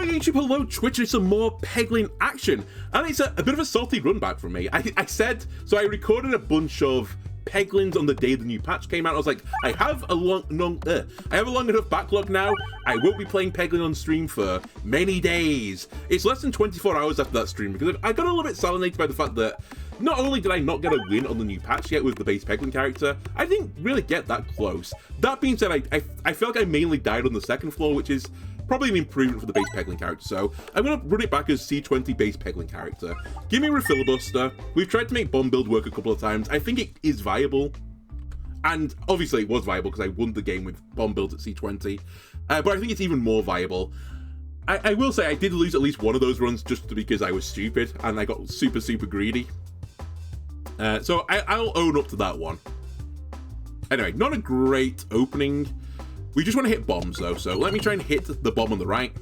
Hello YouTube, hello Twitch, it's some more Peglin action, and it's a bit of a salty run back from me. I said, so I recorded a bunch of Peglins on the day the new patch came out. I was like, I have a long enough backlog now. I won't be playing Peglin on stream for many days. It's less than 24 hours after that stream, because I got a little bit salinated by the fact that not only did I not get a win on the new patch yet with the base Peglin character, I didn't really get that close. That being said, I feel like I mainly died on the second floor, which is probably an improvement for the base Peglin character, so I'm going to run it back as C20 base Peglin character. Give me a refilibuster. We've tried to make bomb build work a couple of times. I think it is viable, and obviously it was viable because I won the game with bomb builds at C20, but I think it's even more viable. I will say I did lose at least one of those runs just because I was stupid and I got super greedy. So I'll own up to that one. Anyway, not a great opening. We just want to hit bombs though, so let me try and hit the bomb on the right.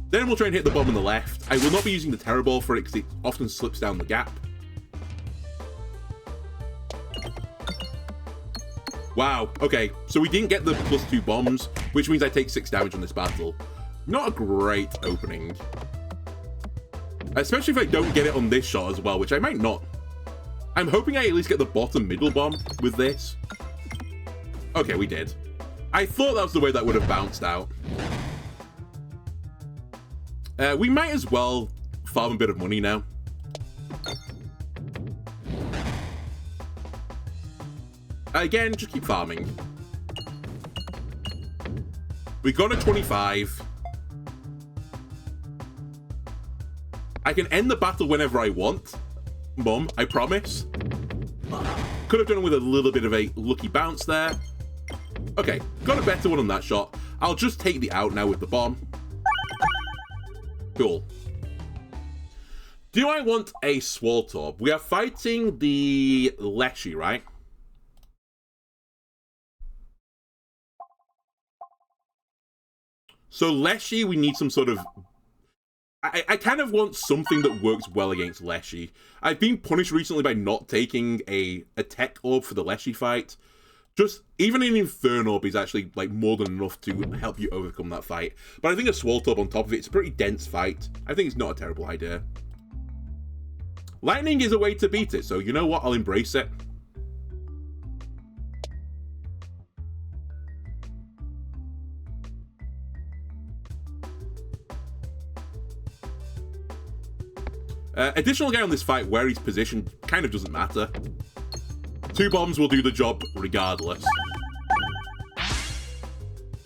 Then we'll try and hit the bomb on the left. I will not be using the terror ball for it because it often slips down the gap. Wow, okay, so we didn't get the +2 bombs, which means I take 6 damage on this battle. Not a great opening. Especially if I don't get it on this shot as well, which I might not. I'm hoping I at least get the bottom middle bomb with this. Okay, we did. I thought that was the way that would have bounced out. We might as well farm a bit of money now. Again, just keep farming. We got a 25. I can end the battle whenever I want. Mum, I promise. Could have done it with a little bit of a lucky bounce there. Okay, got a better one on that shot. I'll just take the out now with the bomb. Cool. Do I want a Swaltorb? We are fighting the Leshy, right? So Leshy, we need some sort of... I kind of want something that works well against Leshy. I've been punished recently by not taking a tech orb for the Leshy fight. Just, even an Inferno Orb is actually, like, more than enough to help you overcome that fight. But I think a Swaltorb on top of it, it's a pretty dense fight. I think it's not a terrible idea. Lightning is a way to beat it, so you know what? I'll embrace it. Additional guy on this fight, where he's positioned, kind of doesn't matter. 2 bombs will do the job regardless.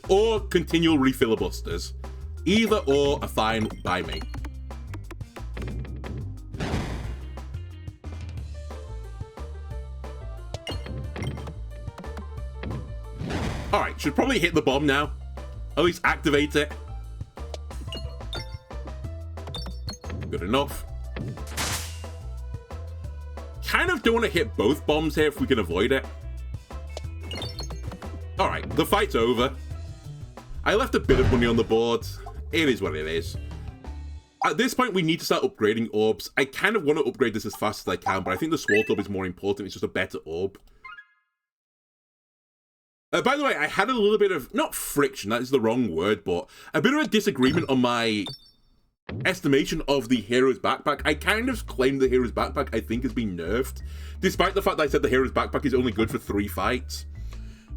Or continual refilibusters. Either or are fine by me. Alright, should probably hit the bomb now. At least activate it. Good enough. Kind of don't want to hit both bombs here if we can avoid it. Alright, the fight's over. I left a bit of money on the board. It is what it is. At this point, we need to start upgrading orbs. I kind of want to upgrade this as fast as I can, but I think the Swaltorb is more important. It's just a better orb. By the way, I had a little bit of, not friction, that is the wrong word, but a bit of a disagreement on my estimation of the hero's backpack. I kind of claim the hero's backpack I think has been nerfed, despite the fact that I said the hero's backpack is only good for 3 fights,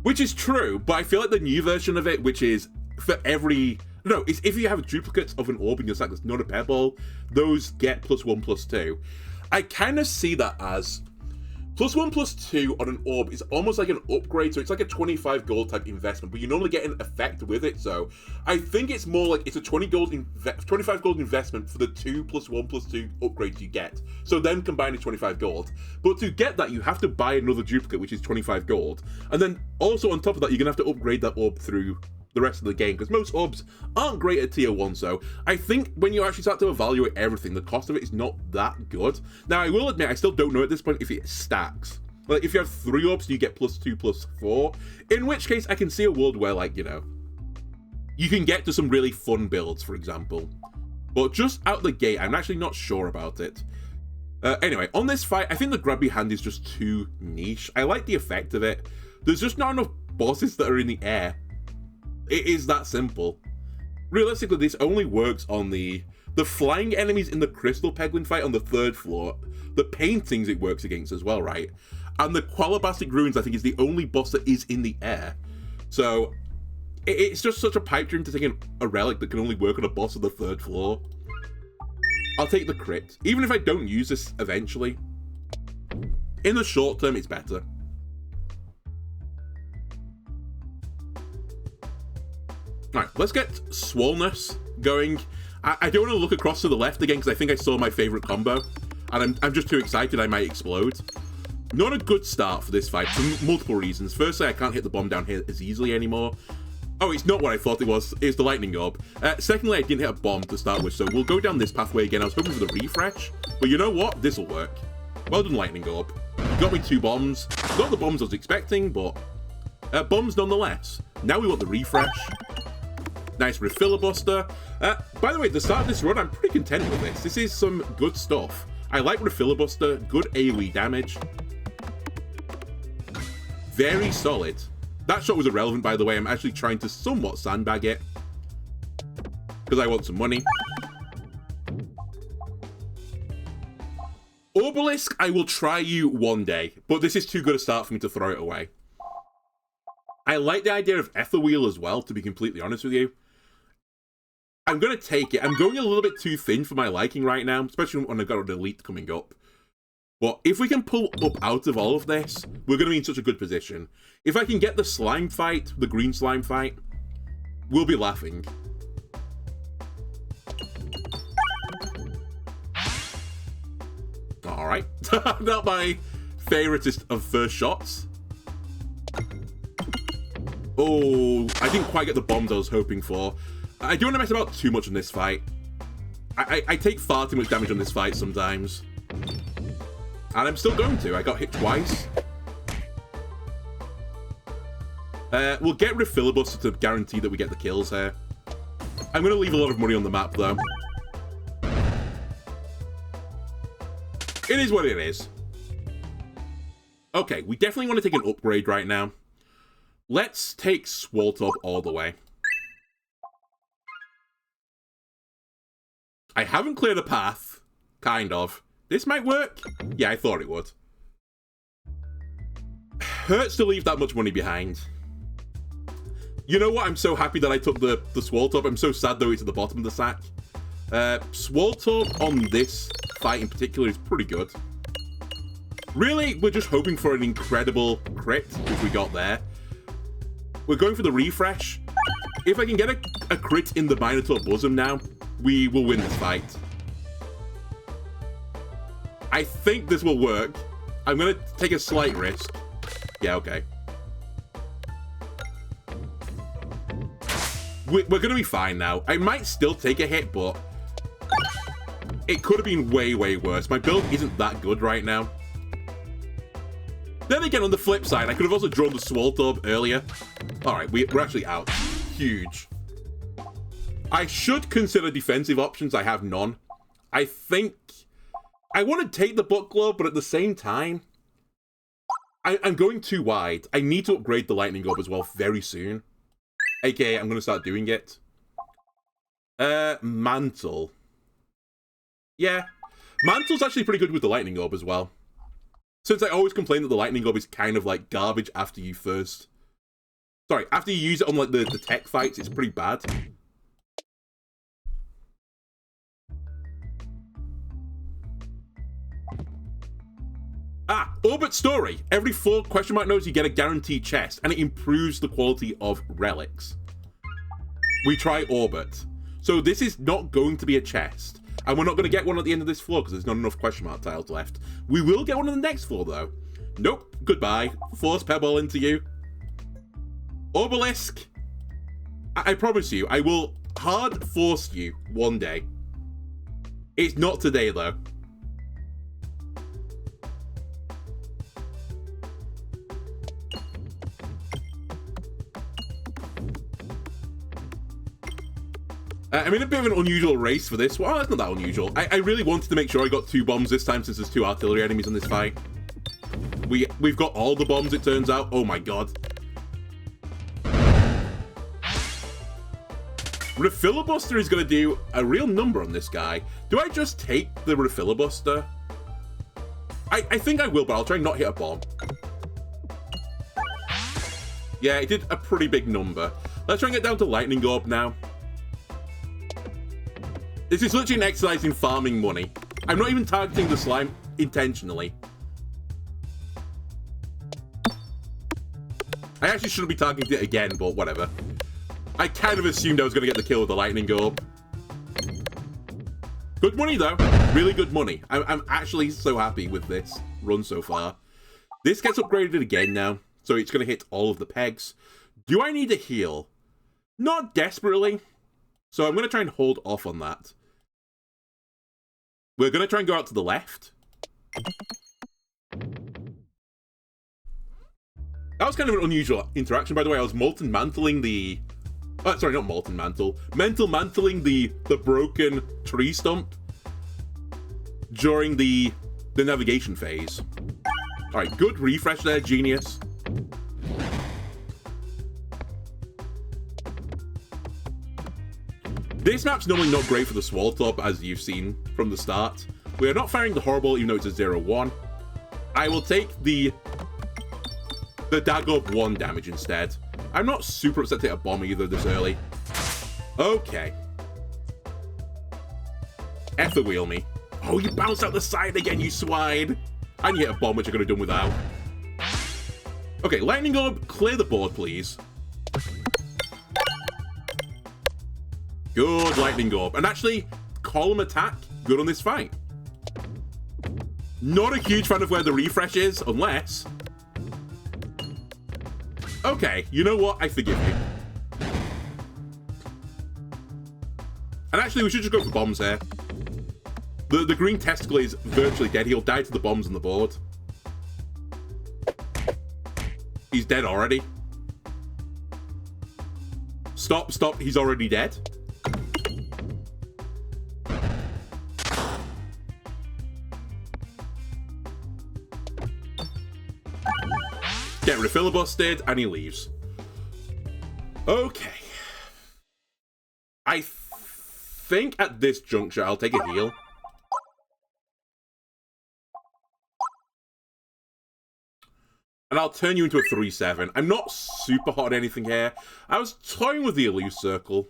which is true, but I feel like the new version of it, which is for every... No, it's if you have duplicates of an orb in your sack that's not a pair ball, those get +1/+2. I kind of see that as +1/+2 on an orb is almost like an upgrade, so it's like a 25 gold type investment, but you normally get an effect with it, so I think it's more like it's a 25 gold investment for the 2 +1/+2 upgrades you get. So then combined is 25 gold. But to get that, you have to buy another duplicate, which is 25 gold. And then also on top of that, you're going to have to upgrade that orb through the rest of the game, because most orbs aren't great at tier 1, so I think when you actually start to evaluate everything, the cost of it is not that good. Now, I will admit, I still don't know at this point if it stacks. Like, if you have 3 orbs, you get +2/+4, in which case I can see a world where, like, you know, you can get to some really fun builds, for example. But just out the gate, I'm actually not sure about it. Anyway, on this fight, I think the grabby hand is just too niche. I like the effect of it. There's just not enough bosses that are in the air. It is that simple. realistically, this only works on the flying enemies in the Crystal Peglin fight on the 3rd floor. The paintings it works against as well, right? And the Qualabastic Ruins, I think, is the only boss that is in the air. So, it's just such a pipe dream to take a relic that can only work on a boss on the 3rd floor. I'll take the crit. Even if I don't use this eventually, in the short term, it's better. Alright, let's get Swollenness going. I don't want to look across to the left again because I think I saw my favourite combo. And I'm just too excited I might explode. Not a good start for this fight for multiple reasons. Firstly, I can't hit the bomb down here as easily anymore. Oh, it's not what I thought it was. It's the lightning orb. Secondly, I didn't hit a bomb to start with, so we'll go down this pathway again. I was hoping for the refresh. But you know what? This'll work. Well done, lightning orb. You got me 2 bombs. Not the bombs I was expecting, but bombs nonetheless. Now we want the refresh. Nice refilibuster. By the way, at the start of this run, I'm pretty content with this. This is some good stuff. I like refilibuster, good AoE damage. Very solid. That shot was irrelevant, by the way. I'm actually trying to somewhat sandbag it. Because I want some money. Obelisk, I will try you one day. But this is too good a start for me to throw it away. I like the idea of Etherwheel as well, to be completely honest with you. I'm going to take it. I'm going a little bit too thin for my liking right now, especially when I've got an elite coming up. But if we can pull up out of all of this, we're going to be in such a good position. If I can get the slime fight, the green slime fight, we'll be laughing. Alright. Not my favoritist of first shots. Oh, I didn't quite get the bombs I was hoping for. I don't want to mess about too much in this fight. I take far too much damage on this fight sometimes. And I'm still going to. I got hit twice. We'll get refilibuster to guarantee that we get the kills here. I'm going to leave a lot of money on the map, though. It is what it is. Okay, we definitely want to take an upgrade right now. Let's take Swoltop all the way. I haven't cleared a path. Kind of. This might work. Yeah, I thought it would. Hurts to leave that much money behind. You know what? I'm so happy that I took the Swoltop. I'm so sad, though, it's at the bottom of the sack. Swoltop on this fight in particular is pretty good. Really, we're just hoping for an incredible crit, which we got there. We're going for the refresh. If I can get a crit in the Minotaur bosom now, we will win this fight. I think this will work. I'm going to take a slight risk. Yeah, okay. We're going to be fine now. I might still take a hit, but it could have been way, way worse. My build isn't that good right now. Then again, on the flip side, I could have also drawn the Swoltorb earlier. Alright, we're actually out. Huge. I should consider defensive options. I have none. I think I want to take the Book Glove, but at the same time, I'm going too wide. I need to upgrade the Lightning Orb as well very soon. AKA, I'm going to start doing it. Mantle. Yeah. Mantle's actually pretty good with the Lightning Orb as well. Since I always complain that the Lightning Orb is kind of like garbage after you first... Sorry, after you use it on like the tech fights, it's pretty bad. Ah, Orbit Story. Every 4 question mark notes you get a guaranteed chest, and it improves the quality of relics. We try Orbit. So this is not going to be a chest. And we're not going to get one at the end of this floor because there's not enough question mark tiles left. We will get one on the next floor though. Nope, goodbye. Force Pebble into you. Obelisk. I promise you, I will hard force you one day. It's not today though. I'm in a bit of an unusual race for this. Well, that's not that unusual. I really wanted to make sure I got 2 bombs this time since there's 2 artillery enemies in this fight. We've got all the bombs, it turns out. Oh my god. Refilibuster is going to do a real number on this guy. Do I just take the Refilibuster? I think I will, but I'll try and not hit a bomb. Yeah, it did a pretty big number. Let's try and get down to Lightning Orb now. This is literally an exercise in farming money. I'm not even targeting the slime intentionally. I actually shouldn't be targeting it again, but whatever. I kind of assumed I was going to get the kill with the Lightning Orb. Good money, though. Really good money. I'm actually so happy with this run so far. This gets upgraded again now, so it's going to hit all of the pegs. Do I need a heal? Not desperately. So I'm going to try and hold off on that. We're going to try and go out to the left. That was kind of an unusual interaction, by the way. I was molten mantling the... Oh, sorry, not molten mantle. Mental mantling the broken tree stump during the navigation phase. Alright, good refresh there, genius. This map's normally not great for the Swaltop, as you've seen from the start. We are not firing the Horrible, even though it's a 0-1. I will take the Dagob 1 damage instead. I'm not super upset to hit a bomb either this early. Okay. Ether wheel me. Oh, you bounced out the side again, you swine. And you hit a bomb, which I could have done without. Okay, Lightning Orb, clear the board, please. Good Lightning Orb. And actually, column attack, good on this fight. Not a huge fan of where the refresh is, unless... Okay, you know what? I forgive you. And actually, we should just go for bombs here. The green testicle is virtually dead. He'll die to the bombs on the board. He's dead already. Stop, stop. He's already dead. Get refilibusted, and he leaves. Okay. I think at this juncture, I'll take a heal. And I'll turn you into a 3-7. I'm not super hot on anything here. I was toying with the Elusive Circle.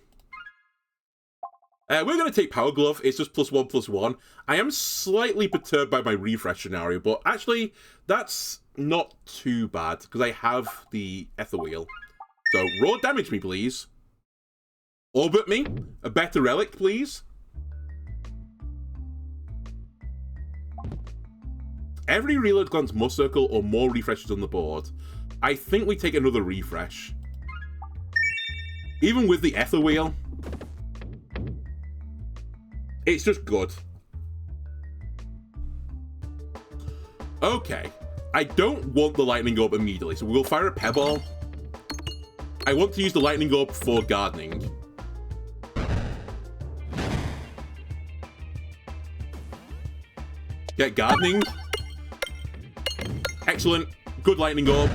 We're going to take Power Glove. It's just +1/+1. I am slightly perturbed by my refresh scenario, but actually, that's not too bad, because I have the Ether Wheel. So, raw damage me, please. Orbit me. A better relic, please. Every reload glance must circle or more refreshes on the board. I think we take another refresh. Even with the Ether Wheel, it's just good. Okay. I don't want the Lightning Orb immediately, so we'll fire a Pebble. I want to use the Lightning Orb for gardening. Get gardening. Excellent. Good Lightning Orb.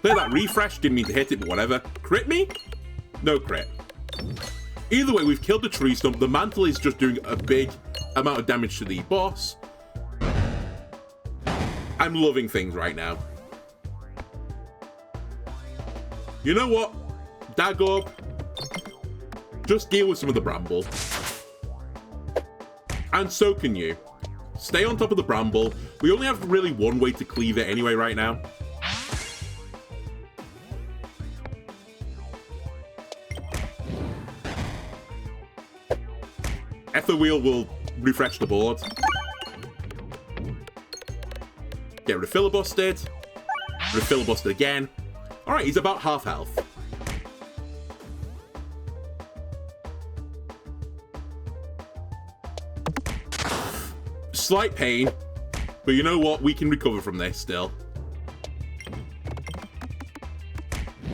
Clear that refresh. Didn't mean to hit it, but whatever. Crit me? No crit. Either way, we've killed the tree stump. The mantle is just doing a big amount of damage to the boss. I'm loving things right now. You know what? Dagob, just deal with some of the bramble. And so can you. Stay on top of the bramble. We only have really one way to cleave it anyway right now. Ether Wheel will refresh the board. Get refilibusted. Refilibusted again. Alright, he's about half health. Slight pain, but you know what? We can recover from this still.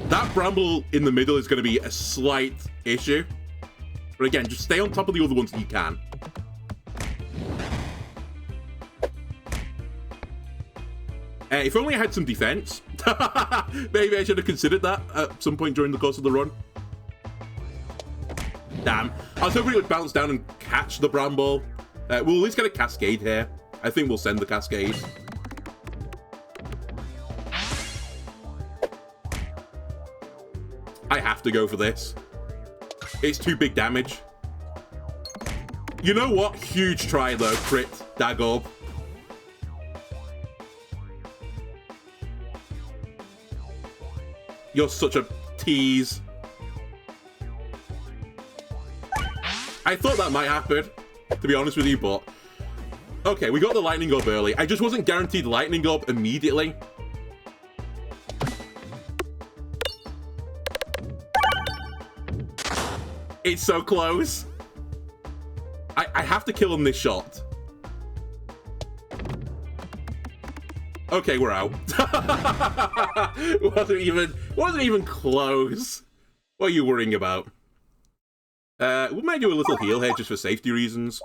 That bramble in the middle is going to be a slight issue. But again, just stay on top of the other ones that you can. If only I had some defense. Maybe I should have considered that at some point during the course of the run. Damn. I was hoping it would bounce down and catch the Bramble. We'll at least get a Cascade here. I think we'll send the Cascade. I have to go for this. It's too big damage. You know what? Huge try though, crit, Dagob. You're such a tease. I thought that might happen, to be honest with you, but... Okay, we got the Lightning Orb early. I just wasn't guaranteed Lightning Orb immediately. It's so close. I have to kill him this shot. Okay, we're out. wasn't even close. What are you worrying about? We might do a little heal here just for safety reasons.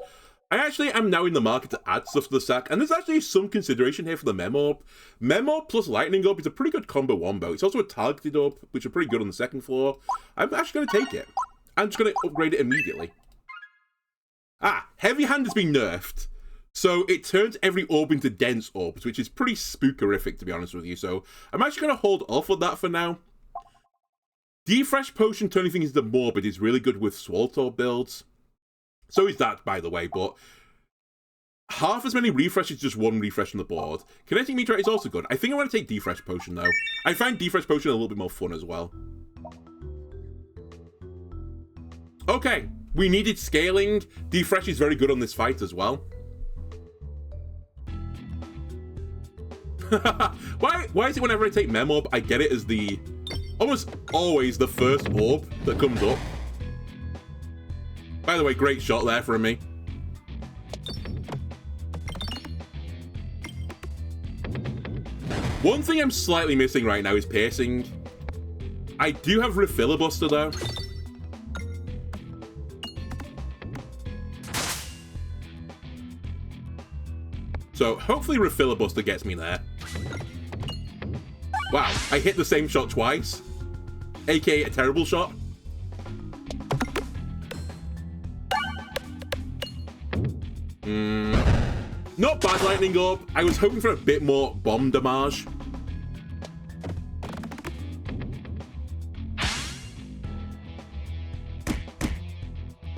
I actually am now in the market to add stuff to the sack, and there's actually some consideration here for the Memorb. Memorb plus Lightning Orb is a pretty good combo wombo. It's also a targeted orb, which are pretty good on the second floor. I'm actually going to take it. I'm just going to upgrade it immediately. Ah, Heavy Hand has been nerfed. So it turns every orb into dense orbs, which is pretty spookerific, to be honest with you. So I'm actually going to hold off on that for now. Defresh Potion turning things into Morbid is really good with Swallow builds. So is that, by the way, but half as many refreshes, just one refresh on the board. Kinetic Meteorite is also good. I think I want to take Defresh Potion, though. I find Defresh Potion a little bit more fun as well. Okay, we needed scaling. Defresh is very good on this fight as well. Why is it whenever I take Memorb, I get it as the... almost always the first orb that comes up? By the way, great shot there from me. One thing I'm slightly missing right now is piercing. I do have Refilibuster though. So hopefully Refilibuster gets me there. Wow, I hit the same shot twice. AKA a terrible shot. Not bad Lightning Orb. I was hoping for a bit more bomb damage.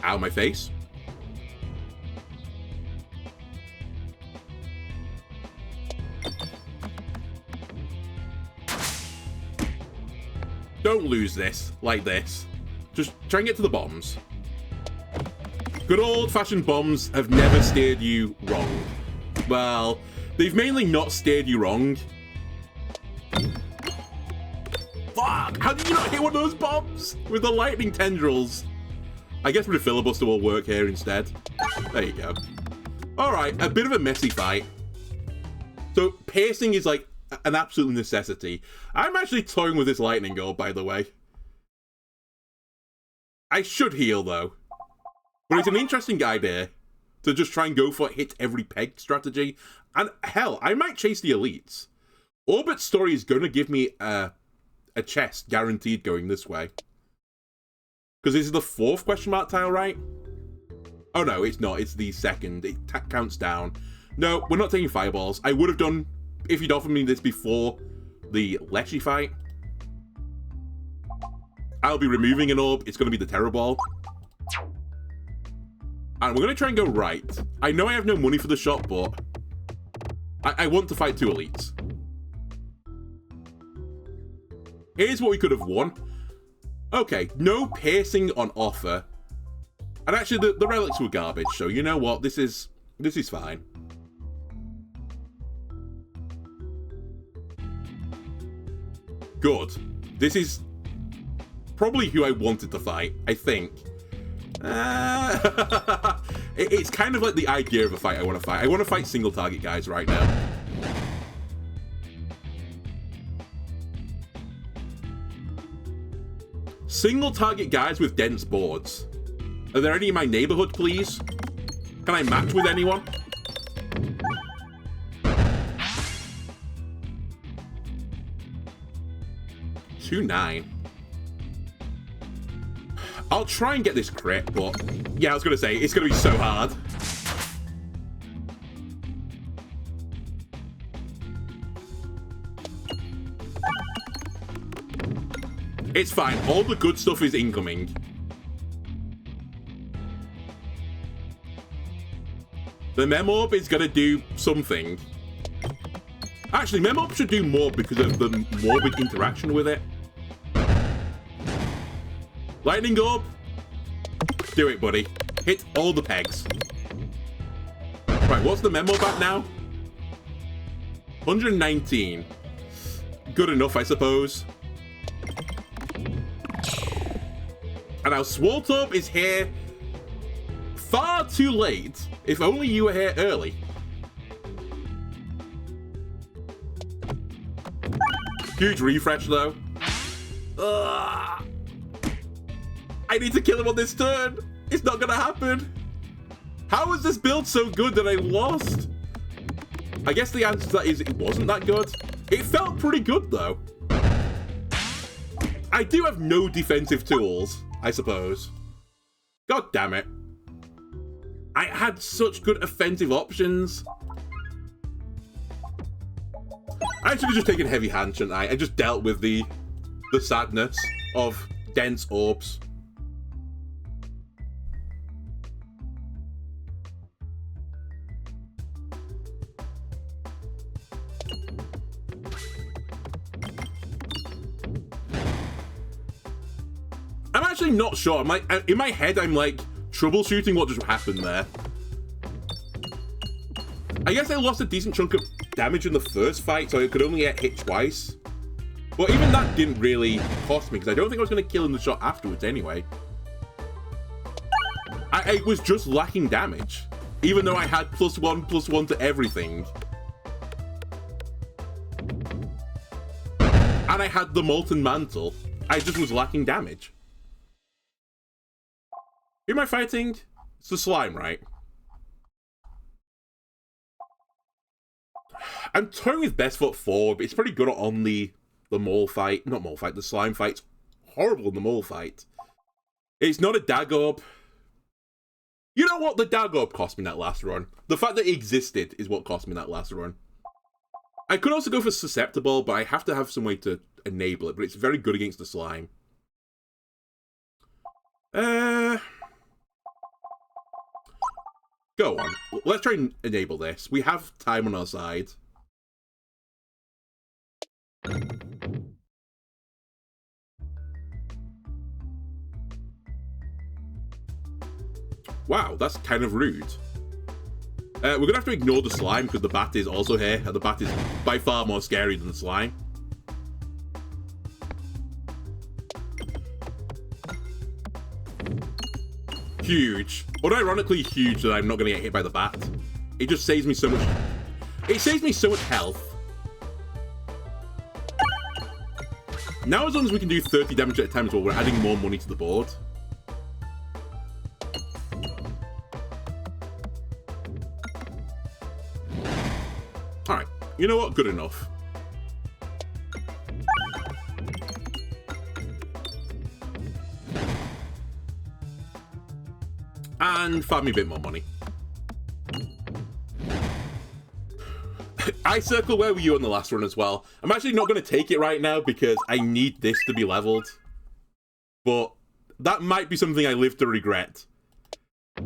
Ow, my face. Don't lose this, like this. Just try and get to the bombs. Good old-fashioned bombs have never steered you wrong. Well, they've mainly not steered you wrong. Fuck! How did you not hit one of those bombs? With the lightning tendrils. I guess Refilibuster will work here instead. There you go. Alright, a bit of a messy fight. So, piercing is like an absolute necessity. I'm actually toying with this Lightning Orb, by the way. I should heal, though. But it's an interesting idea to just try and go for hit every peg strategy. And hell, I might chase the elites. Orbit's story is going to give me a chest guaranteed going this way. Because this is the 4th question mark tile, right? Oh no, it's not. It's the 2nd. It counts down. No, we're not taking fireballs. I would have done if you'd offered me this before the Leshy fight. I'll be removing an orb. It's going to be the Terror Ball. And we're going to try and go right. I know I have no money for the shot, but I want to fight 2 elites. Here's what we could have won. Okay, no piercing on offer. And actually, the relics were garbage, so you know what? This is fine. Good. This is probably who I wanted to fight, I think. It's kind of like the idea of a fight I want to fight. I want to fight single target guys right now. Single target guys with dense boards. Are there any in my neighborhood, please? Can I match with anyone? 2-9. I'll try and get this crit, but yeah, I was gonna say, it's gonna be so hard. It's fine, all the good stuff is incoming. The Memorb is gonna do something. Actually, Memorb should do more because of the morbid interaction with it. Lightning Orb. Do it, buddy. Hit all the pegs. Right, what's the Memorb at now? 119. Good enough, I suppose. And our Swaltorb is here far too late. If only you were here early. Huge refresh, though. Ugh. I need to kill him on this turn. It's not gonna happen. How was this build so good that I lost? I guess the answer to that is it wasn't that good. It felt pretty good, though. I do have no defensive tools, I suppose. God damn it. I had such good offensive options. I should have just taken Heavy Hand, shouldn't I? And just dealt with the sadness of dense orbs. I'm actually not sure. I'm like, in my head, I'm like troubleshooting what just happened there. I guess I lost a decent chunk of damage in the first fight, so I could only get hit twice. But even that didn't really cost me, because I don't think I was going to kill in the shot afterwards anyway. I was just lacking damage, even though I had +1/+1 to everything. And I had the Molten Mantle. I just was lacking damage. Who am I fighting? It's the slime, right? I'm toying with best foot forward, but it's pretty good on the mole fight. Not mole fight, the slime fight's horrible in the mole fight. It's not a Dagorb. You know what? The Dagorb cost me that last run. The fact that it existed is what cost me that last run. I could also go for Susceptible, but I have to have some way to enable it, but it's very good against the slime. Go on. Let's try and enable this. We have time on our side. Wow, that's kind of rude. We're gonna have to ignore the slime because the bat is also here, and the bat is by far more scary than the slime. Huge. But ironically huge that I'm not gonna get hit by the bat. It just saves me so much. It saves me so much health. Now as long as we can do 30 damage at a time as well, we're adding more money to the board. Alright, you know what? Good enough. And farm me a bit more money. Eye Circle, where were you on the last run as well? I'm actually not going to take it right now because I need this to be leveled. But that might be something I live to regret.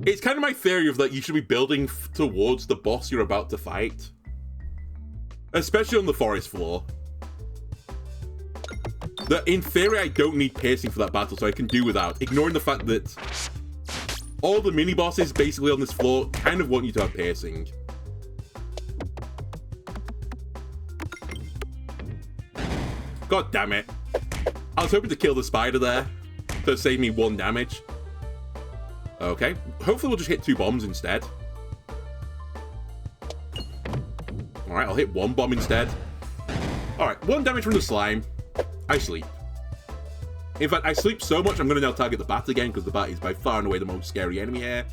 It's kind of my theory of that you should be building towards the boss you're about to fight. Especially on the forest floor. That in theory I don't need piercing for that battle, so I can do without. Ignoring the fact that all the mini-bosses basically on this floor kind of want you to have piercing. God damn it. I was hoping to kill the spider there to save me 1 damage. Okay, hopefully we'll just hit 2 bombs instead. Alright, I'll hit 1 bomb instead. Alright, 1 damage from the slime. I sleep. In fact, I sleep so much I'm going to now target the bat again because the bat is by far and away the most scary enemy here.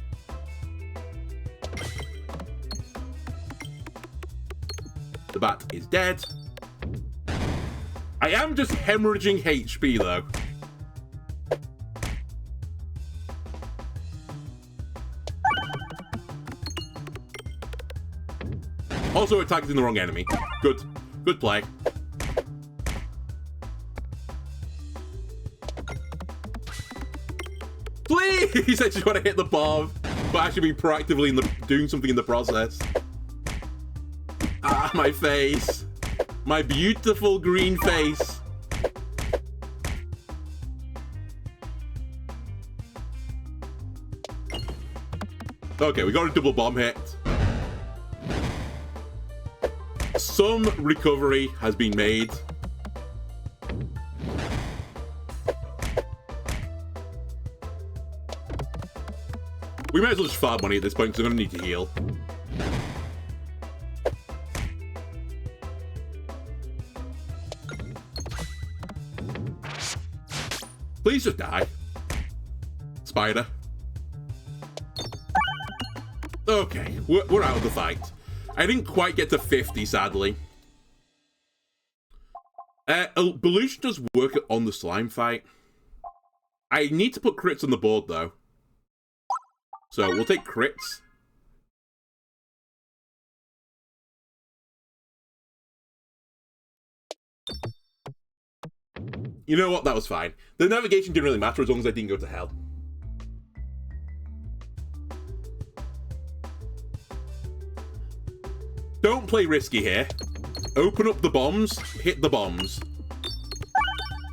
The bat is dead. I am just hemorrhaging HP, though. Also attacking the wrong enemy. Good. Good play. Please! I just want to hit the bomb, but actually be proactively doing something in the process. Ah, my face. My beautiful green face. Okay, we got a double bomb hit. Some recovery has been made. We might as well just farm money at this point because I'm going to need to heal. Please just die. Spider. Okay, we're out of the fight. I didn't quite get to 50, sadly. Evolution does work on the slime fight. I need to put crits on the board, though. So, we'll take crits. You know what? That was fine. The navigation didn't really matter as long as I didn't go to hell. Don't play risky here. Open up the bombs, hit the bombs.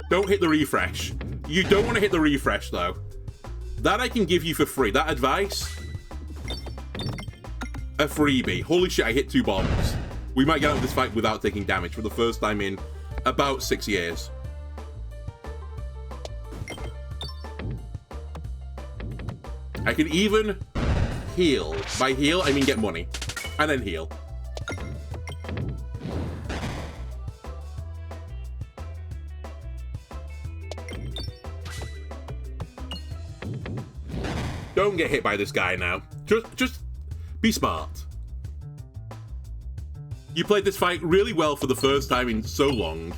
Don't hit the refresh. You don't want to hit the refresh, though. That I can give you for free. That advice. A freebie. Holy shit, I hit 2 bombs. We might get out of this fight without taking damage for the first time in about 6 years. I can even heal. By heal, I mean get money. And then heal. Don't get hit by this guy now. Just be smart. You played this fight really well for the first time in so long.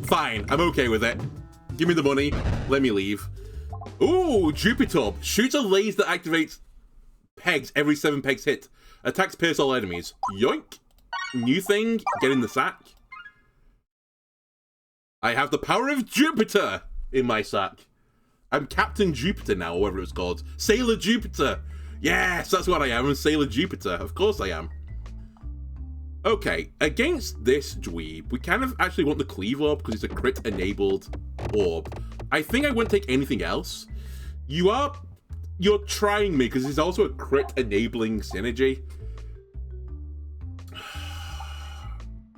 Fine, I'm okay with it. Give me the money. Let me leave. Ooh, Jupiter. Shoots a laser that activates pegs every 7 pegs hit. Attacks pierce all enemies. Yoink. New thing. Get in the sack. I have the power of Jupiter in my sack. I'm Captain Jupiter now, or whatever it was called. Sailor Jupiter. Yes, that's what I am. I'm Sailor Jupiter. Of course I am. Okay, against this dweeb, we kind of actually want the Cleave Orb because it's a crit-enabled orb. I think I wouldn't take anything else. You're trying me because it's also a crit-enabling synergy.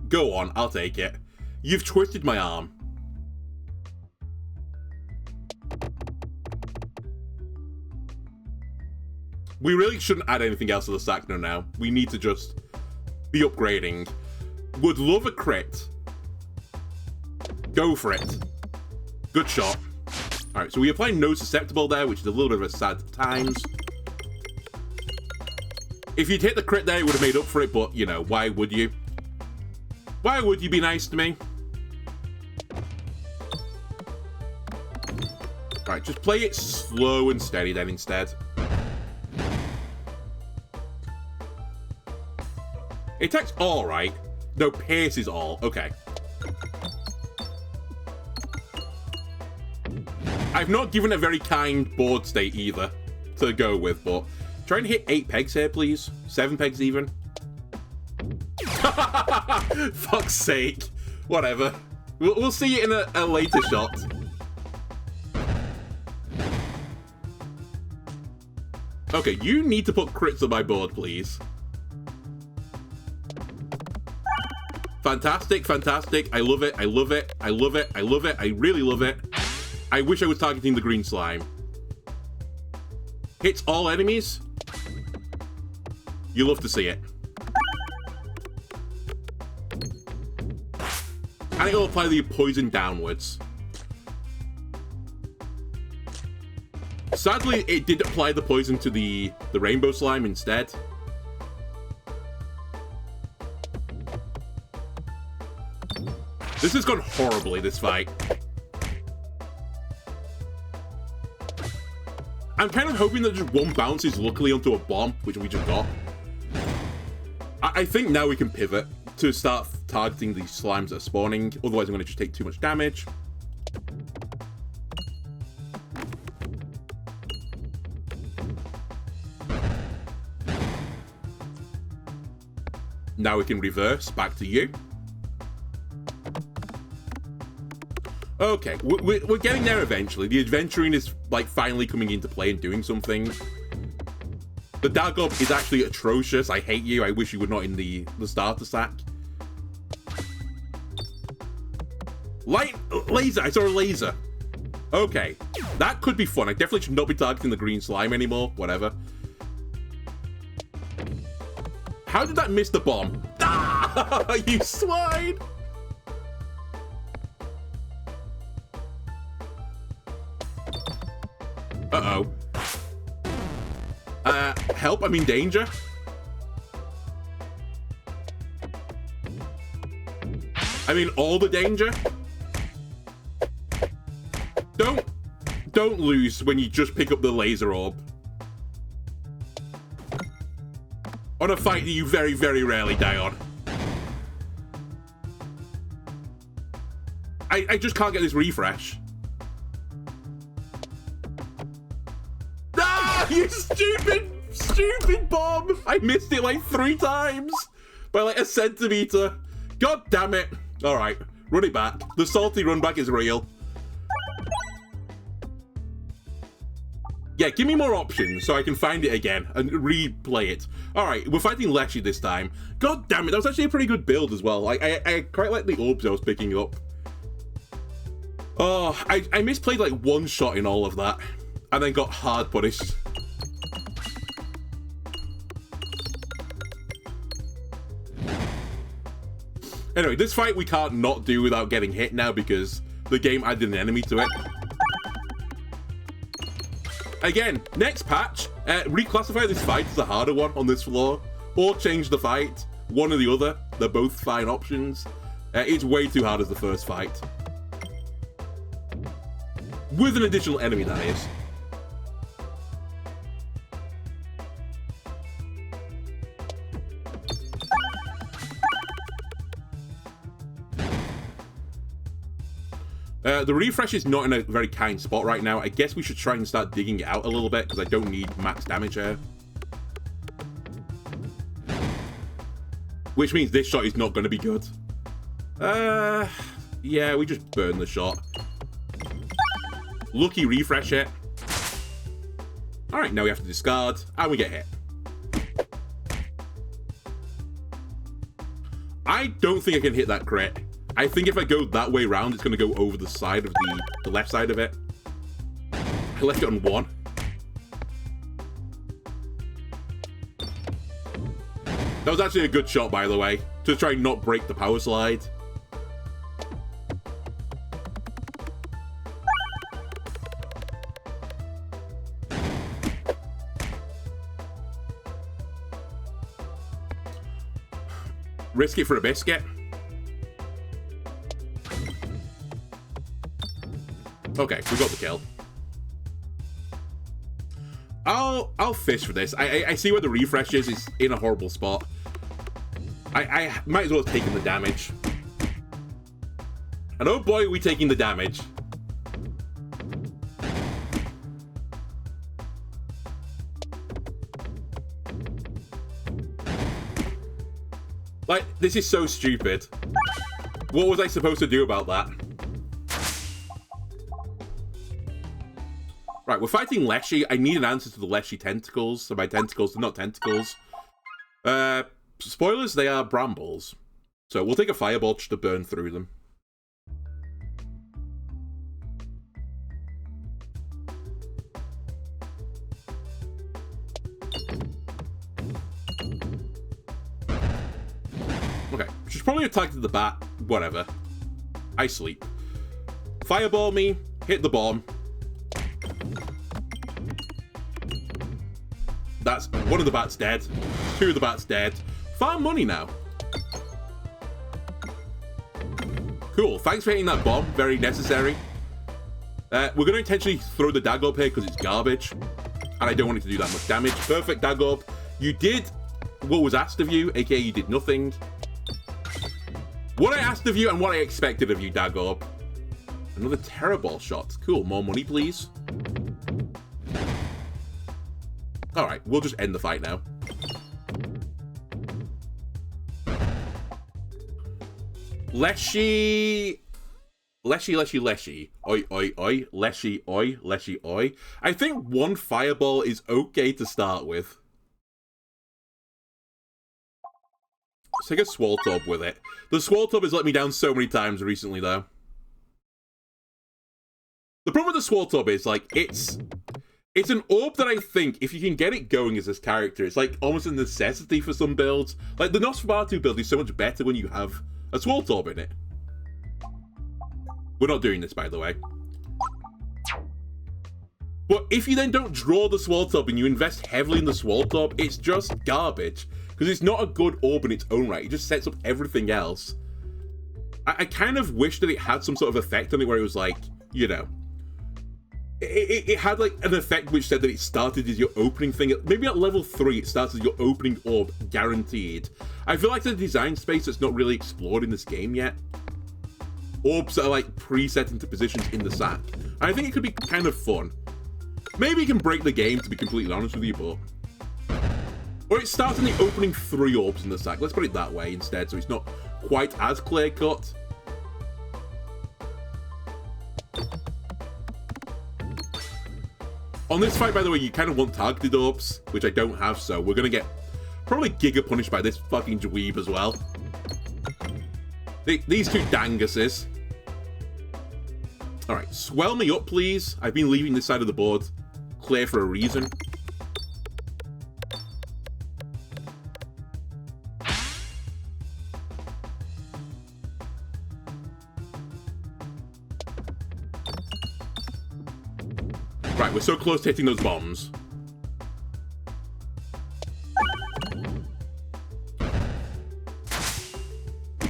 Go on, I'll take it. You've twisted my arm. We really shouldn't add anything else to the sack now. We need to just be upgrading. Would love a crit. Go for it. Good shot. Alright, so we apply no susceptible there, which is a little bit of a sad times. If you'd hit the crit there, it would have made up for it, but, you know, why would you? Why would you be nice to me? Alright, just play it slow and steady then instead. It attacks all right. No, pierce is all. Okay. I've not given a very kind board state either to go with, but try and hit 8 pegs here, please. 7 pegs even. Fuck's sake. Whatever. We'll see it in a later shot. Okay, you need to put crits on my board, please. Fantastic, fantastic. I love it, I love it, I love it, I love it, I really love it. I wish I was targeting the green slime. Hits all enemies. You love to see it. And it'll apply the poison downwards. Sadly, it did apply the poison to the rainbow slime instead. This has gone horribly, this fight. I'm kind of hoping that just one bounces luckily onto a bomb, which we just got. I think now we can pivot to start targeting these slimes that are spawning. Otherwise, I'm going to just take too much damage. Now we can reverse back to you. Okay, we're getting there eventually. The adventuring is like finally coming into play and doing something. The Dagob is actually atrocious. I hate you. I wish you were not in the starter sack. Light laser. I saw a laser. Okay, that could be fun. I definitely should not be targeting the green slime anymore. Whatever. How did that miss the bomb? Ah, you swine! Uh-oh. Help, I'm in danger. I mean, all the danger. Don't lose when you just pick up the laser orb. On a fight that you very, very rarely die on. I just can't get this refresh. Ah, you stupid bomb! I missed it like 3 times by like a centimeter. God damn it. All right, run it back. The salty run back is real. Yeah, give me more options so I can find it again and replay it. All right, we're fighting Leshy this time. God damn it, that was actually a pretty good build as well. I quite like the orbs I was picking up. Oh, I misplayed like 1 shot in all of that and then got hard punished. Anyway, this fight we can't not do without getting hit now because the game added an enemy to it. Again, next patch, reclassify this fight as a harder one on this floor, or change the fight, one or the other. They're both fine options. It's way too hard as the first fight. With an additional enemy, that is. The refresh is not in a very kind spot right now. I guess we should try and start digging it out a little bit, because I don't need max damage here. Which means this shot is not going to be good. Yeah, we just burn the shot. Lucky refresh hit. Alright, now we have to discard, and we get hit. I don't think I can hit that crit. I think if I go that way around, it's going to go over the side of the left side of it. I left it on 1. That was actually a good shot, by the way, to try and not break the power slide. Risk it for a biscuit. Okay, we got the kill. I'll fish for this. I see where the refresh is. It's in a horrible spot. I might as well have taken the damage. And oh boy, are we taking the damage. Like, this is so stupid. What was I supposed to do about that? Right, we're fighting Leshy. I need an answer to the Leshy tentacles. So by tentacles, they're not tentacles. Spoilers, they are brambles. So we'll take a fireball just to burn through them. Okay, she's probably attacked at the bat. Whatever. I sleep. Fireball me, hit the bomb. That's one of the bats dead. 2 of the bats dead. Farm money now. Cool. Thanks for hitting that bomb. Very necessary. We're going to intentionally throw the Dagob here because it's garbage. And I don't want it to do that much damage. Perfect, Dagob. You did what was asked of you, aka you did nothing. What I asked of you and what I expected of you, Dagob. Another Terror Ball shot. Cool. More money, please. Alright, we'll just end the fight now. Leshy. Oi, oi, oi. Leshy, oi. Leshy, oi. I think one fireball is okay to start with. Let's take a Swaltop with it. The Swaltop has let me down so many times recently, though. The problem with the Swaltop is, like, it's an orb that I think, if you can get it going as this character, it's, like, almost a necessity for some builds. Like, the Nosferatu build is so much better when you have a Swaltop in it. We're not doing this, by the way. But if you then don't draw the Swaltop and you invest heavily in the Swaltop, it's just garbage. Because it's not a good orb in its own right. It just sets up everything else. I kind of wish that it had some sort of effect on it where it was like, you know... It had like an effect which said that it started as your opening thing. Maybe at level 3 it starts as your opening orb, guaranteed. I feel like there's a design space that's not really explored in this game yet. Orbs that are like preset into positions in the sack. And I think it could be kind of fun. Maybe you can break the game, to be completely honest with you, but... Or it starts in the opening 3 orbs in the sack. Let's put it that way instead, so it's not quite as clear-cut. On this fight, by the way, you kind of want targeted orbs, which I don't have, so we're going to get probably Giga punished by this fucking dweeb as well. These two danguses. Alright, swell me up, please. I've been leaving this side of the board clear for a reason. Right, we're so close to hitting those bombs.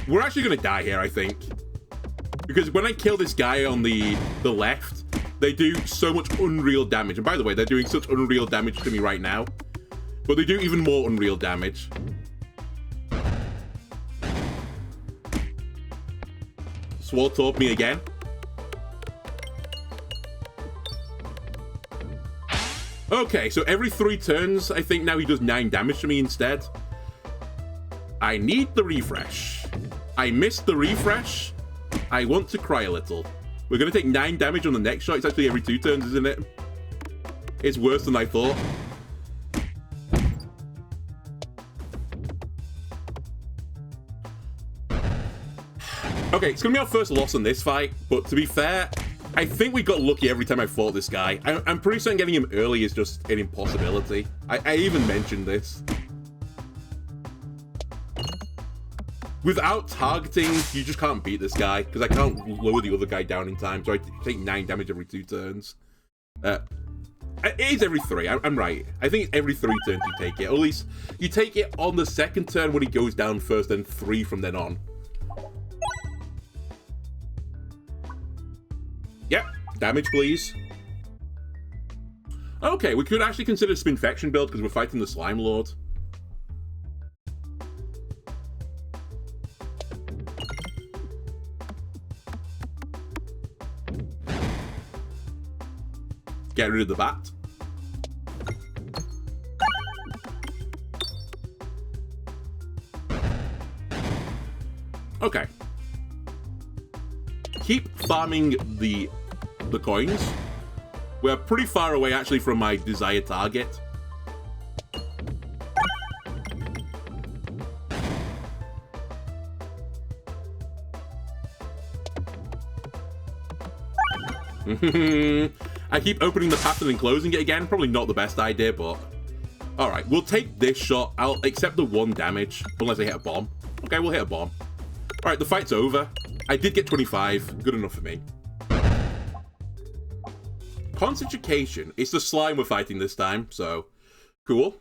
We're actually going to die here, I think. Because when I kill this guy on the left, they do so much unreal damage. And by the way, they're doing such unreal damage to me right now. But they do even more unreal damage. Swaltop me again. Okay, so every 3 turns, I think now he does 9 damage to me instead. I need the refresh. I missed the refresh. I want to cry a little. We're going to take 9 damage on the next shot. It's actually every 2 turns, isn't it? It's worse than I thought. Okay, it's going to be our first loss in this fight, but to be fair, I think we got lucky every time I fought this guy. I'm pretty certain getting him early is just an impossibility. I even mentioned this. Without targeting, you just can't beat this guy, because I can't lower the other guy down in time, so I take 9 damage every 2 turns. It is every 3, I'm right. I think it's every 3 turns you take it, or at least you take it on the second turn when he goes down first, then 3 from then on. Yep, damage please. Okay, we could actually consider Spinfection build because we're fighting the Slime Lord. Get rid of the bat. Okay. Keep farming the coins. We're pretty far away actually from my desired target. I keep opening the pattern and closing it again. Probably not the best idea, but... Alright, we'll take this shot. I'll accept the 1 damage, unless I hit a bomb. Okay, we'll hit a bomb. Alright, the fight's over. I did get 25. Good enough for me. Concentration. It's the slime we're fighting this time, so... Cool.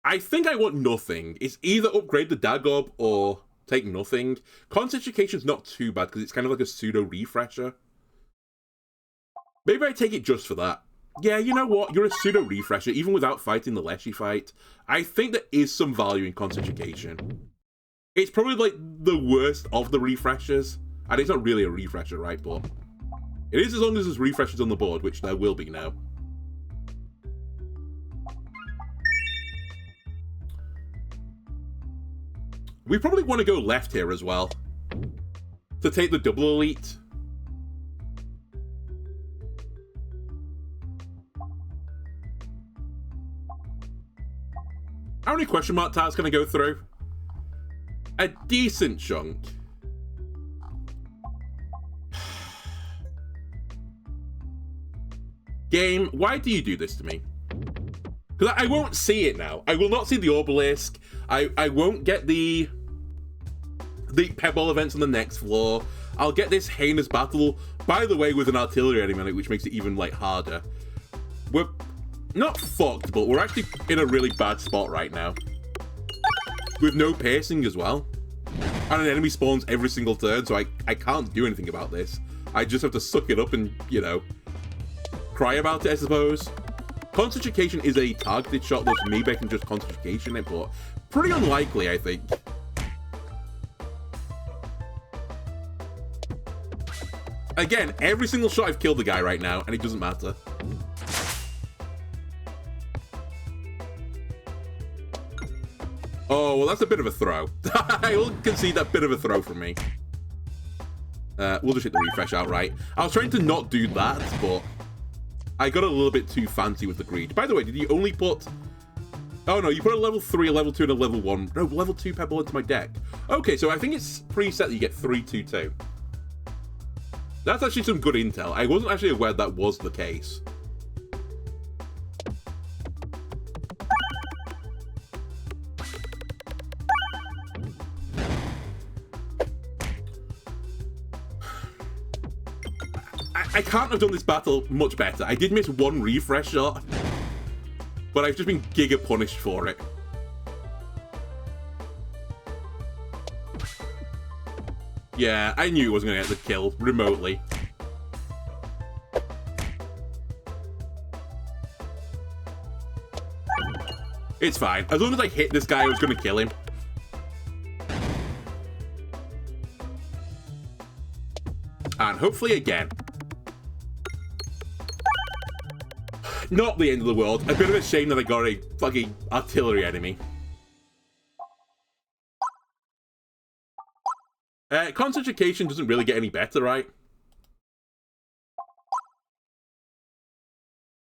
I think I want nothing. It's either upgrade the Dagob or take nothing. Concentration not too bad because it's kind of like a pseudo refresher. Maybe I take it just for that. Yeah, you know what? You're a pseudo refresher, even without fighting the less you fight. I think there is some value in concentration. It's probably like the worst of the refreshers. And it's not really a refresher, right? But it is as long as there's refreshers on the board, which there will be now. We probably want to go left here as well. To take the double elite. How many question mark tiles can I go through? A decent chunk. Game, why do you do this to me? Because I won't see it now. I will not see the obelisk. I won't get the Pebble events on the next floor. I'll get this heinous battle, by the way, with an artillery enemy on it, which makes it even, like, harder. We're not fucked, but we're actually in a really bad spot right now. With no piercing as well. And an enemy spawns every single turn, so I can't do anything about this. I just have to suck it up and, you know, cry about it, I suppose. Concentration is a targeted shot, though, so maybe I can just concentration it, but pretty unlikely, I think. Again, every single shot I've killed the guy right now, and it doesn't matter. Oh, well, that's a bit of a throw. I will concede that bit of a throw from me. We'll just hit the refresh outright. I was trying to not do that, but I got a little bit too fancy with the greed. By the way, did you only put... Oh, no, you put a level 3, a level 2, and a level 1. No, level 2 Pebble into my deck. Okay, so I think it's preset that you get 3, 2, 2. That's actually some good intel. I wasn't actually aware that was the case. I can't have done this battle much better. I did miss one refresh shot, but I've just been giga punished for it. Yeah, I knew it wasn't going to get the kill remotely. It's fine. As long as I hit this guy, I was going to kill him. And hopefully again. Not the end of the world. A bit of a shame that I got a fucking artillery enemy. Concentration doesn't really get any better, right?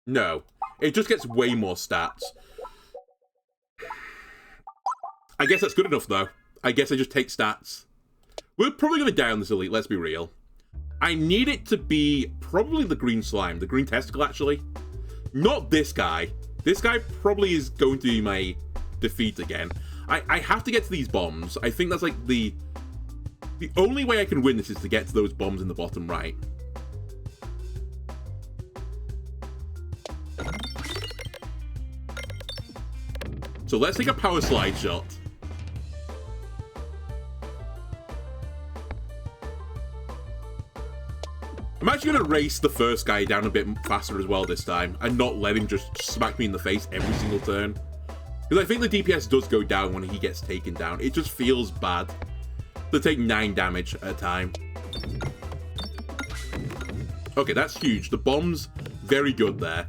No. It just gets way more stats. I guess that's good enough, though. I guess I just take stats. We're probably going to die on this elite, let's be real. I need it to be probably the green slime. The green testicle, actually. Not this guy. This guy probably is going to be my defeat again. I have to get to these bombs. I think that's like the only way I can win this is to get to those bombs in the bottom right. So let's take a power slide shot. I'm actually going to race the first guy down a bit faster as well this time, and not let him just smack me in the face every single turn. Because I think the DPS does go down when he gets taken down. It just feels bad to take 9 damage at a time. Okay, that's huge. The bomb's very good there.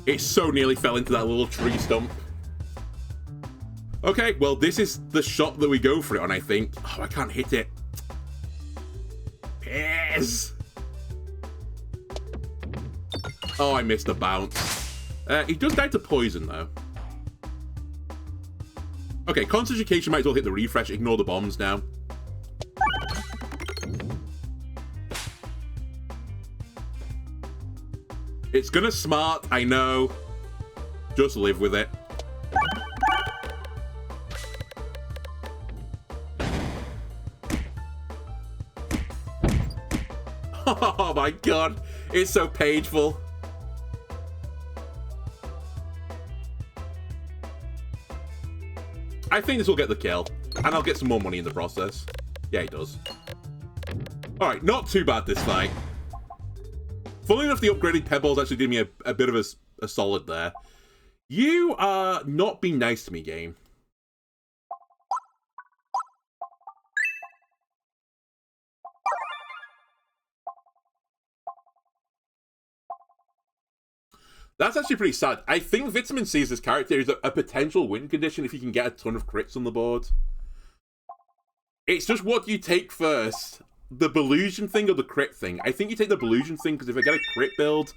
It so nearly fell into that little tree stump. Okay, well, this is the shot that we go for it on, I think. Oh, I can't hit it. Yes! Oh, I missed the bounce. He does die to poison, though. Okay, concentration might as well hit the refresh. Ignore the bombs now. It's gonna smart, I know. Just live with it. Oh my god. It's so painful. I think this will get the kill, and I'll get some more money in the process. Yeah, it does. Alright, not too bad this fight. Funnily enough, the upgraded pebbles actually did me a bit of a solid there. You are not being nice to me, game. That's actually pretty sad. I think Vitamin C as this character is a potential win condition if you can get a ton of crits on the board. It's just what you take first. The Belusion thing or the crit thing. I think you take the Belusion thing because if I get a crit build,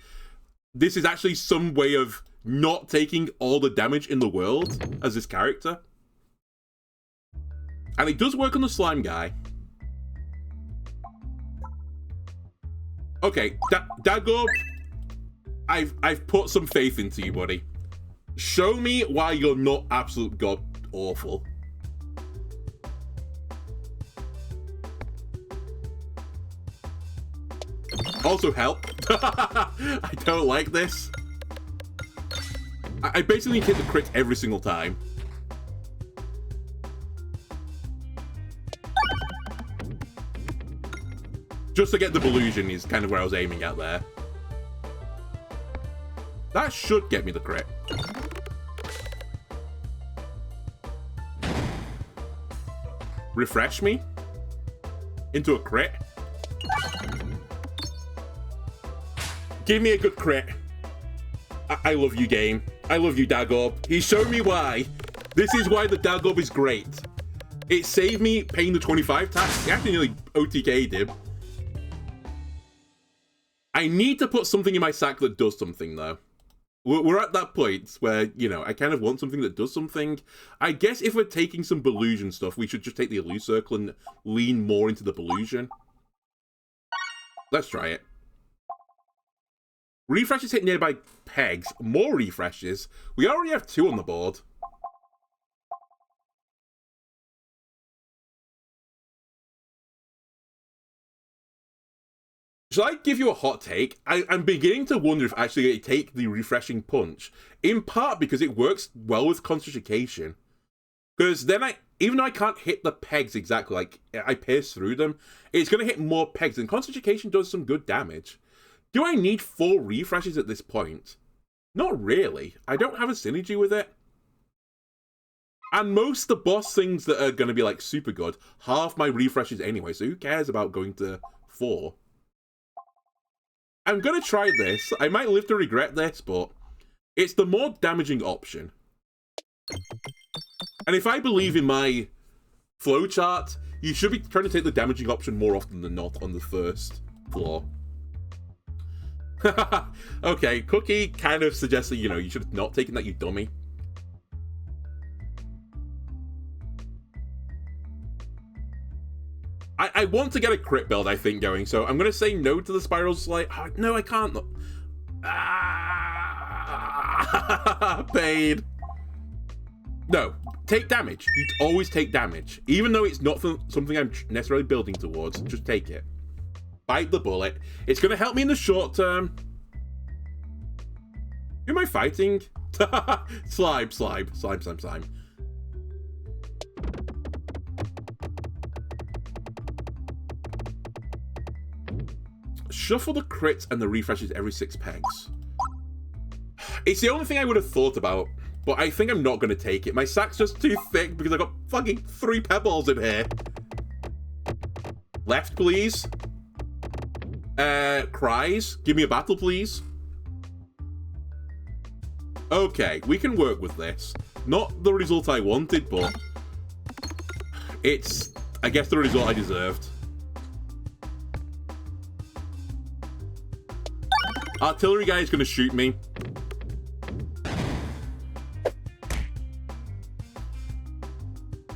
this is actually some way of not taking all the damage in the world as this character. And it does work on the slime guy. Okay, Dagob, I've put some faith into you, buddy. Show me why you're not absolute god awful. Also help. I don't like this. I basically hit the crit every single time. Just to get the Belusion is kind of where I was aiming at there. That should get me the crit. Refresh me into a crit. Give me a good crit. I love you, game. I love you, Dagob. He showed me why. This is why the Dagob is great. It saved me paying the 25 tax. It actually nearly OTK'd him. I need to put something in my sack that does something, though. We're at that point where, you know, I kind of want something that does something. I guess if we're taking some Belusion stuff, we should just take the Illusion Circle and lean more into the Belusion. Let's try it. Refreshes hit nearby pegs. More refreshes. We already have 2 on the board. Shall I give you a hot take? I'm beginning to wonder if I actually take the Refreshing Punch. In part because it works well with Constrication. Because then even though I can't hit the pegs exactly, like, I pierce through them, it's going to hit more pegs. And Constrication does some good damage. Do I need 4 refreshes at this point? Not really. I don't have a synergy with it. And most of the boss things that are going to be, like, super good, half my refreshes anyway, so who cares about going to 4? I'm going to try this. I might live to regret this, but it's the more damaging option. And if I believe in my flowchart, you should be trying to take the damaging option more often than not on the first floor. Okay, Cookie kind of suggests that, you know, you should have not taken that, you dummy. I want to get a crit build, I think, going, so I'm going to say no to the Spiral Slide. Oh, no, I can't. Pain. No, take damage. You always take damage. Even though it's not something I'm necessarily building towards, just take it. Bite the bullet. It's going to help me in the short term. Who am I fighting? Slime. Shuffle the crits and the refreshes every 6 pegs. It's the only thing I would have thought about, but I think I'm not going to take it. My sack's just too thick because I got fucking 3 pebbles in here. Left, please. Cries. Give me a battle, please. Okay, we can work with this. Not the result I wanted, but it's, I guess, the result I deserved. Artillery guy is going to shoot me.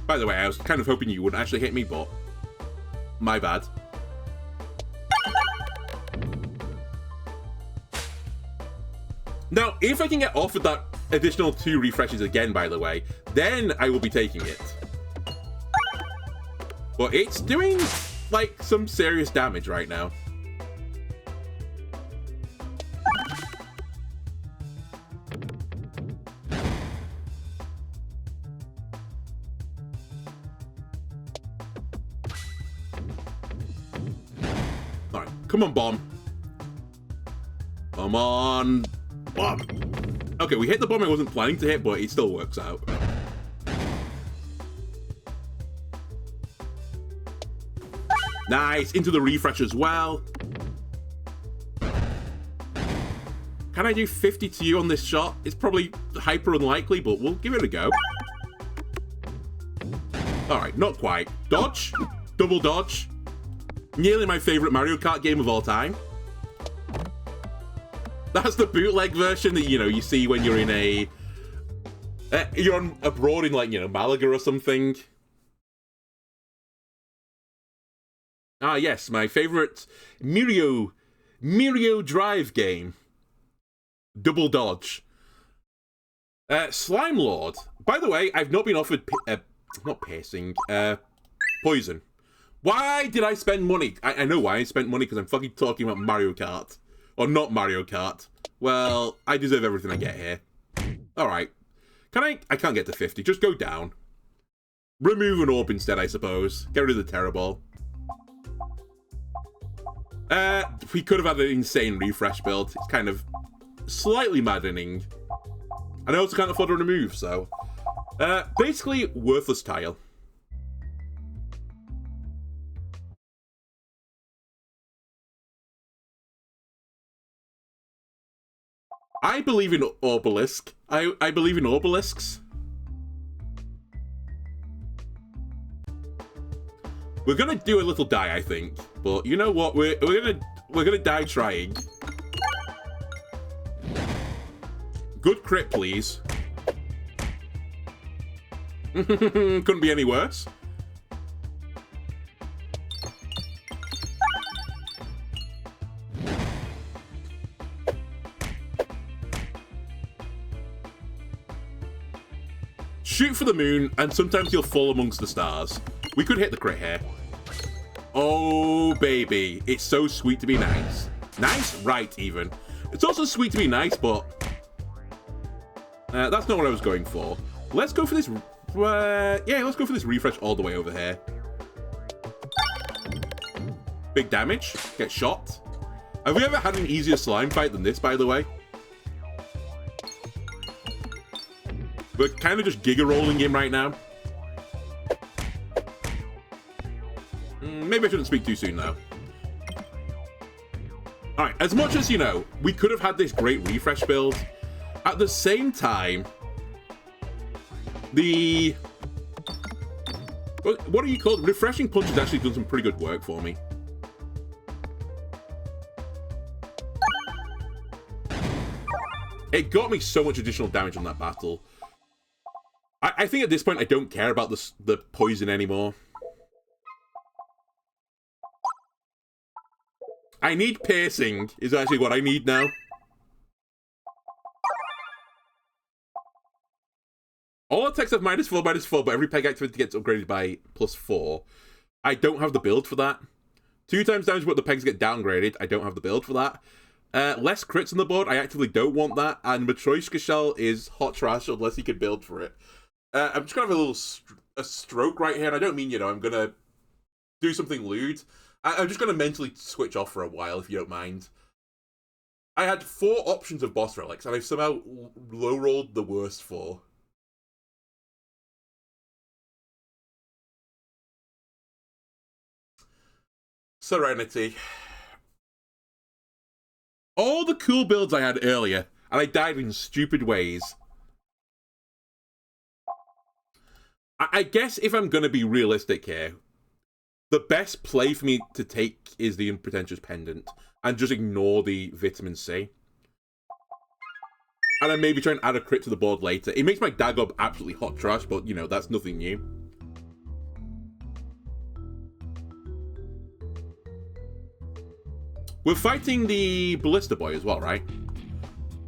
By the way, I was kind of hoping you wouldn't actually hit me, but my bad. Now, if I can get offered that additional 2 refreshes again, by the way, then I will be taking it. But it's doing, like, some serious damage right now. Come on, bomb. Come on, bomb. Okay, we hit the bomb I wasn't planning to hit, but it still works out. Nice, into the refresh as well. Can I do 50 to you on this shot? It's probably hyper unlikely, but we'll give it a go. Alright, not quite. Dodge. Double dodge. Nearly my favorite Mario Kart game of all time. That's the bootleg version that, you know, you see when you're in a... you're on abroad in, like, you know, Malaga or something. Ah, yes, my favorite Mario Drive game. Double dodge. Slime Lord. By the way, I've not been offered... not piercing. Poison. Why did I spend money? I know why I spent money, because I'm fucking talking about Mario Kart. Or not Mario Kart. Well, I deserve everything I get here. Alright. I can't get to 50. Just go down. Remove an orb instead, I suppose. Get rid of the Terror Ball. We could have had an insane refresh build. It's kind of slightly maddening. And I also can't afford to remove, so... basically, worthless tile. I believe in obelisk. I believe in obelisks. We're gonna do a little die, I think. But you know what? We're gonna die trying. Good crit, please. Couldn't be any worse. Shoot for the moon, and sometimes you'll fall amongst the stars. We could hit the crit here. Oh, baby. It's so sweet to be nice. Nice? Right, even. It's also sweet to be nice, but... that's not what I was going for. Let's go for this... yeah, let's go for this refresh all the way over here. Big damage. Get shot. Have we ever had an easier slime fight than this, by the way? We're kind of just giga rolling him right now. Maybe I shouldn't speak too soon, though. Alright, as much as, you know, we could have had this great refresh build, at the same time, the... what are you called? Refreshing Punch has actually done some pretty good work for me. It got me so much additional damage on that battle. I think at this point I don't care about the poison anymore. I need piercing, is actually what I need now. All attacks have -4, but every peg activity gets upgraded by +4. I don't have the build for that. 2 times damage, but the pegs get downgraded. I don't have the build for that. Less crits on the board. I actively don't want that. And Matryoshka Shell is hot trash unless you can build for it. I'm just gonna have a little stroke right here, and I don't mean, you know, I'm gonna do something lewd. I'm just gonna mentally switch off for a while, if you don't mind. I had 4 options of boss relics, and I've somehow low-rolled the worst 4. Serenity. All the cool builds I had earlier, and I died in stupid ways. I guess if I'm going to be realistic here, the best play for me to take is the Unpretentious Pendant, and just ignore the Vitamin C. And then maybe try and add a crit to the board later. It makes my Dagob absolutely hot trash, but, you know, that's nothing new. We're fighting the Ballista Boy as well, right?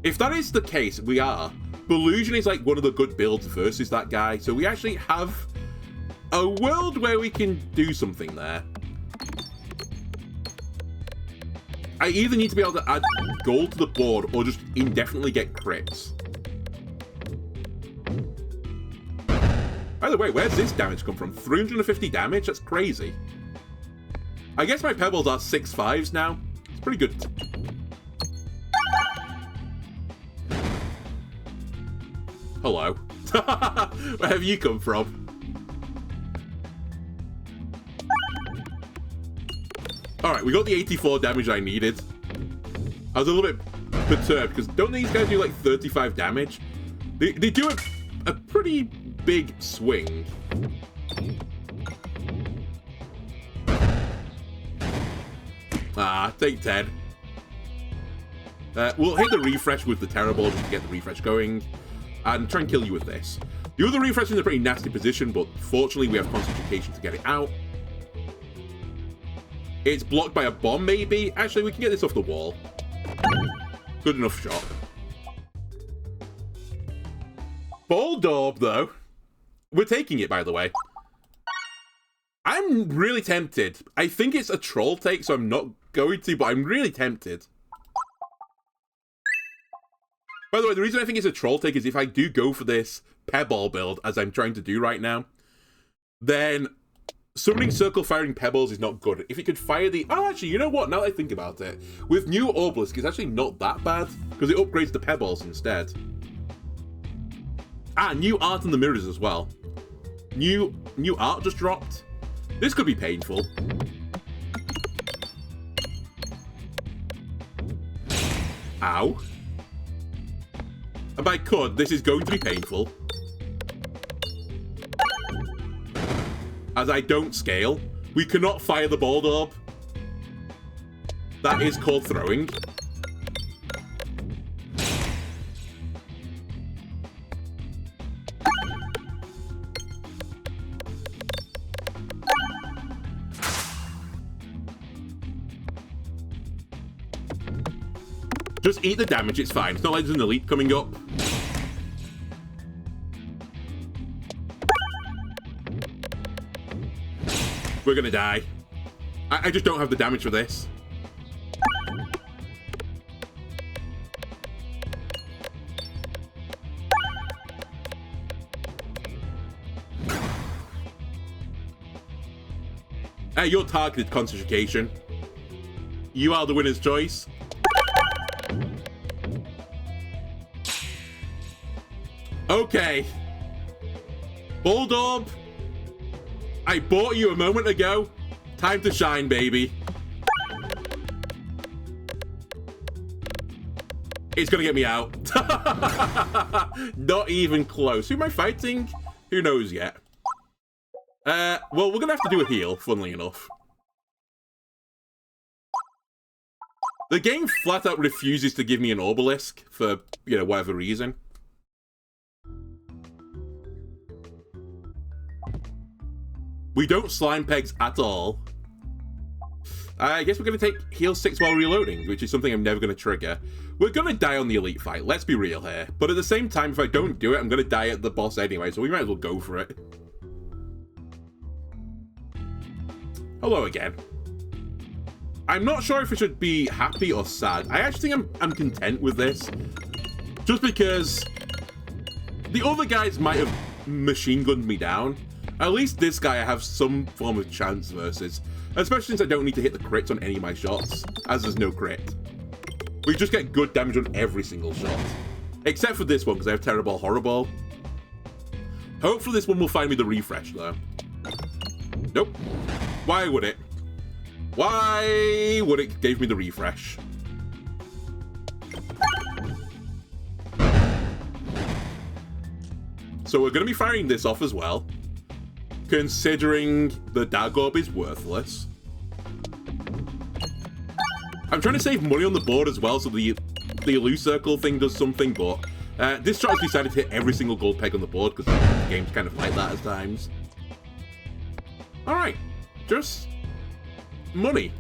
If that is the case, we are. Illusion is like one of the good builds versus that guy, so we actually have a world where we can do something there. I either need to be able to add gold to the board or just indefinitely get crits. By the way, where's this damage come from? 350 damage? That's crazy. I guess my pebbles are 6/5s now. Pretty good. Hello. Where have you come from? Alright, we got the 84 damage I needed. I was a little bit perturbed, because don't these guys do like 35 damage? They do a pretty big swing. Ah, take 10. We'll hit the refresh with the Terrible just to get the refresh going, and try and kill you with this. The other refresh is in a pretty nasty position, but fortunately we have Concentration to get it out. It's blocked by a bomb, maybe? Actually, we can get this off the wall. Good enough shot. Bulldog, though. We're taking it, by the way. I'm really tempted. I think it's a troll take, so I'm not going to, but I'm really tempted. By the way, the reason I think it's a troll take is if I do go for this Pebble build, as I'm trying to do right now, then summoning circle firing pebbles is not good. If it could fire the... Oh, actually, you know what? Now that I think about it, with new Obelisk, it's actually not that bad, because it upgrades the pebbles instead. Ah, new art in the mirrors as well. New art just dropped. This could be painful. Ow. And by could, this is going to be painful. As I don't scale. We cannot fire the Bold Orb. That is called throwing. Just eat the damage, it's fine. It's not like there's an elite coming up. We're gonna die. I just don't have the damage for this. You're targeted, Concentration. You are the winner's choice. Okay. Bulldog. I bought you a moment ago. Time to shine, baby. It's gonna get me out. Not even close. Who am I fighting? Who knows yet? Well, we're gonna have to do a heal, funnily enough. The game flat out refuses to give me an obelisk for, you know, whatever reason. We don't slime pegs at all. I guess we're going to take heal 6 while reloading, which is something I'm never going to trigger. We're going to die on the elite fight, let's be real here. But at the same time, if I don't do it, I'm going to die at the boss anyway, so we might as well go for it. Hello again. I'm not sure if I should be happy or sad. I actually think I'm content with this. Just because the other guys might have machine gunned me down. At least this guy I have some form of chance versus. Especially since I don't need to hit the crits on any of my shots, as there's no crit. We just get good damage on every single shot. Except for this one, because I have Terrible Horrible. Hopefully this one will find me the refresh, though. Nope. Why would it? Why would it give me the refresh? So we're going to be firing this off as well. Considering the Dag Orb is worthless. I'm trying to save money on the board as well, so the loose circle thing does something, but this shot has decided to hit every single gold peg on the board, because the game's kind of like that at times. Alright, just money.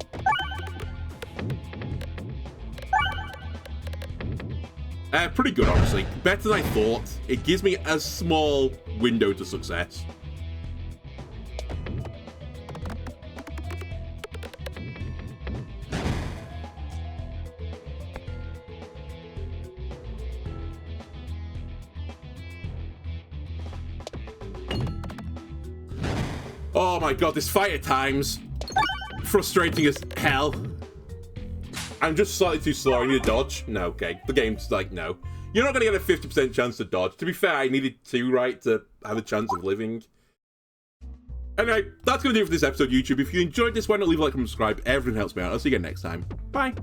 Pretty good, honestly. Better than I thought. It gives me a small window to success. Oh my god, this fight at times. Frustrating as hell. I'm just slightly too slow. I need to dodge. No, okay. The game's like, no. You're not going to get a 50% chance to dodge. To be fair, I needed 2 right to have a chance of living. Anyway, that's going to do it for this episode, YouTube. If you enjoyed this, why not leave a like and subscribe? Everything helps me out. I'll see you again next time. Bye.